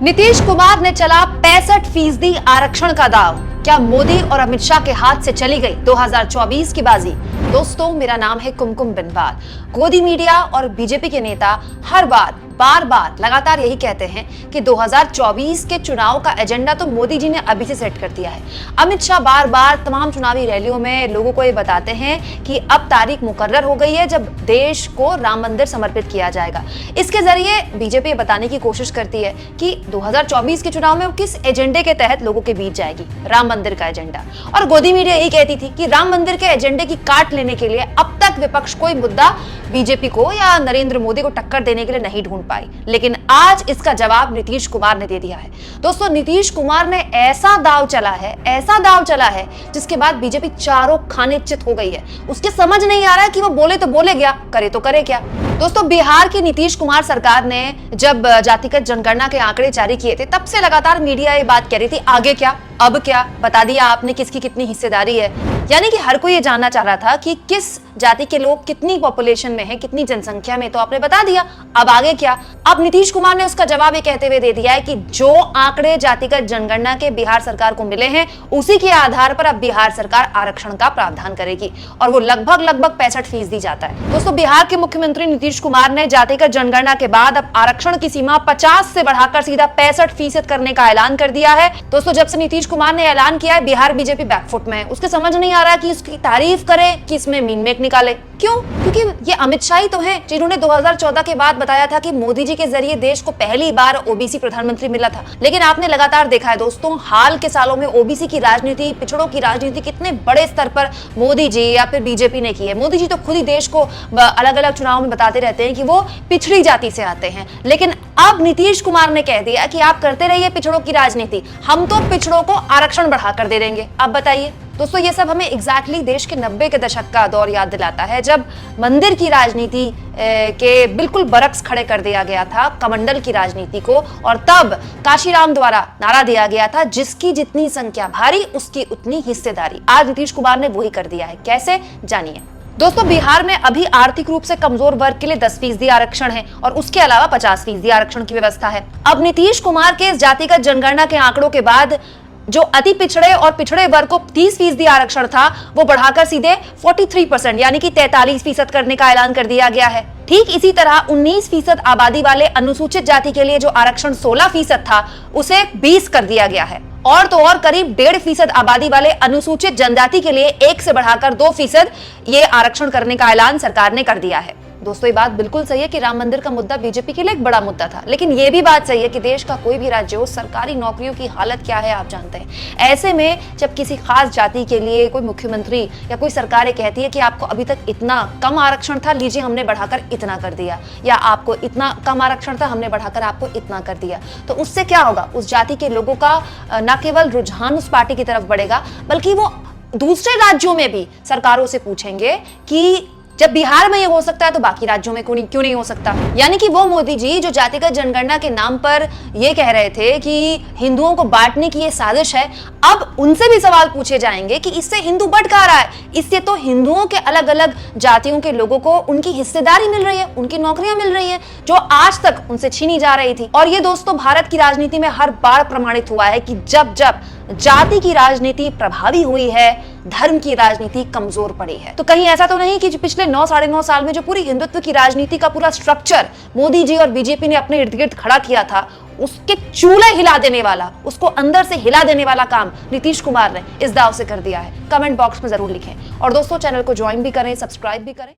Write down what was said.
नीतीश कुमार ने चला 65% आरक्षण का दाव। क्या मोदी और अमित शाह के हाथ से चली गई 2024 की बाजी? दोस्तों, मेरा नाम है कुमकुम बिनवाल। गोदी मीडिया और बीजेपी के नेता हर बार बार लगातार यही कहते हैं कि 2024 के चुनाव का एजेंडा तो मोदी जी ने अभी से सेट कर दिया है। अमित शाह बार तमाम चुनावी रैलियों में लोगों को ये बताते हैं कि अब तारीख मुकर्रर हो गई है जब देश को राम मंदिर समर्पित किया जाएगा। इसके जरिए बीजेपी बताने की कोशिश करती है कि 2024 के चुनाव में वो किस एजेंडे के तहत लोगों के बीच जाएगी, राम मंदिर का एजेंडा। और गोदी मीडिया यही कहती थी कि राम मंदिर के एजेंडे की काट लेने के लिए अब तक विपक्ष कोई मुद्दा बीजेपी को या नरेंद्र मोदी को टक्कर देने के लिए नहीं ढूंढ पाई, लेकिन आज इसका जवाब नीतीश कुमार ने दे दिया है। दोस्तों, नीतीश कुमार ने ऐसा दाव चला है जिसके बाद बीजेपी चारों खाने चित हो गई है। उसके समझ नहीं आ रहा है कि वो बोले तो बोले क्या, करे तो करे क्या। दोस्तों, बिहार की नीतीश कुमार सरकार ने जब जातिगत जनगणना के आंकड़े जारी किए थे तब से लगातार मीडिया ये बात कह रही थी, आगे क्या, अब क्या, बता दिया आपने किसकी कितनी हिस्सेदारी है। यानी कि हर कोई ये जानना चाह रहा था कि किस जाति के लोग कितनी पॉपुलेशन में है, कितनी जनसंख्या में, तो आपने बता दिया, अब आगे क्या। अब नीतीश कुमार ने उसका जवाब ये कहते हुए दे दिया है कि जो आंकड़े जातिगत जनगणना के बिहार सरकार को मिले हैं उसी के आधार पर अब बिहार सरकार आरक्षण का प्रावधान करेगी, और वो लगभग 65% जाता है। दोस्तों, बिहार के मुख्यमंत्री नीतीश कुमार ने जातिगत जनगणना के बाद अब आरक्षण की सीमा 50 से बढ़ाकर सीधा 65% करने का ऐलान कर दिया है। दोस्तों, जब से नीतीश कुमार ने ऐलान किया है, बिहार बीजेपी बैकफुट में है। उसके समझ नहीं आ रहा कि इसकी तारीफ करे कि इसमें मीन मेक निकाले। क्यों? क्योंकि ये अमित शाह ही तो हैं जिन्होंने 2014 के बाद बताया था कि मोदी जी के जरिए देश को पहली बार ओबीसी प्रधानमंत्री मिला था। लेकिन आपने लगातार देखा है दोस्तों, हाल के सालों में ओबीसी की राजनीति, पिछड़ों की राजनीति कितने बड़े स्तर पर मोदी जी या फिर बीजेपी ने की है। मोदी जी तो खुद ही देश को अलग अलग चुनाव में बताते रहते हैं कि वो पिछड़ी जाति से आते हैं, लेकिन अब नीतीश कुमार ने कह दिया कि आप करते रहिए पिछड़ों की राजनीति, हम तो पिछड़ों को आरक्षण बढ़ाकर दे देंगे। अब बताइए दोस्तों, ये सब हमें एग्जैक्टली देश के 90 के दशक का दौर याद दिलाता है, जब मंदिर की राजनीति के बिल्कुल बरक्स खड़े कर दिया गया था, कमंडल की राजनीति को, और तब काशीराम द्वारा नारा दिया गया था, जिसकी जितनी संख्या भारी उसकी उतनी हिस्सेदारी। आज नीतीश कुमार ने वही कर दिया है। कैसे, जानिए। दोस्तों, बिहार में अभी आर्थिक रूप से कमजोर वर्ग के लिए 10% आरक्षण है और उसके अलावा 50% आरक्षण की व्यवस्था है। अब नीतीश कुमार के जातिगत जनगणना के आंकड़ों के बाद जो अति पिछड़े और पिछड़े वर्ग को 30% आरक्षण था, वो बढ़ाकर सीधे 43% यानी कि 43% करने का ऐलान कर दिया गया है। ठीक इसी तरह 19% आबादी वाले अनुसूचित जाति के लिए जो आरक्षण 16% था, उसे 20 कर दिया गया है। और तो और करीब 1.5% आबादी वाले अनुसूचित जनजाति के लिए 1 से बढ़ाकर 2% ये आरक्षण करने का ऐलान सरकार ने कर दिया है। दोस्तों, ये बात बिल्कुल सही है कि राम मंदिर का मुद्दा बीजेपी के लिए एक बड़ा मुद्दा था, लेकिन ये भी बात सही है कि देश का कोई भी राज्य हो, सरकारी नौकरियों की हालत क्या है आप जानते हैं। ऐसे में जब किसी खास जाति के लिए कोई मुख्यमंत्री या कोई सरकार कहती है कि आपको अभी तक इतना कम आरक्षण था, लीजिए हमने बढ़ाकर इतना कर दिया, या आपको इतना कम आरक्षण था, हमने बढ़ाकर आपको इतना कर दिया, तो उससे क्या होगा, उस जाति के लोगों का न केवल रुझान उस पार्टी की तरफ बढ़ेगा, बल्कि वो दूसरे राज्यों में भी सरकारों से पूछेंगे कि जब बिहार में ये हो सकता है तो बाकी राज्यों में क्यों नहीं हो सकता। यानी कि वो मोदी जी जो जातिगत जनगणना के नाम पर ये कह रहे थे कि हिंदुओं को बांटने की ये साजिश है, अब उनसे भी सवाल पूछे जाएंगे कि इससे हिंदू बढ़ कहाँ रहा है। इससे तो हिंदुओं के अलग अलग जातियों के लोगों को उनकी हिस्सेदारी मिल रही है, उनकी नौकरियां मिल रही है, जो आज तक उनसे छीनी जा रही थी। और ये दोस्तों, भारत की राजनीति में हर बार प्रमाणित हुआ है कि जब जब जाति की राजनीति प्रभावी हुई है, धर्म की राजनीति कमजोर पड़ी है। तो कहीं ऐसा तो नहीं कि पिछले 9-9.5 साल में जो पूरी हिंदुत्व की राजनीति का पूरा स्ट्रक्चर मोदी जी और बीजेपी ने अपने इर्द गिर्द खड़ा किया था, उसके चूल्हे हिला देने वाला, उसको अंदर से हिला देने वाला काम नीतीश कुमार ने इस दाव से कर दिया है। कमेंट बॉक्स में जरूर लिखें, और दोस्तों, चैनल को ज्वाइन भी करें, सब्सक्राइब भी करें।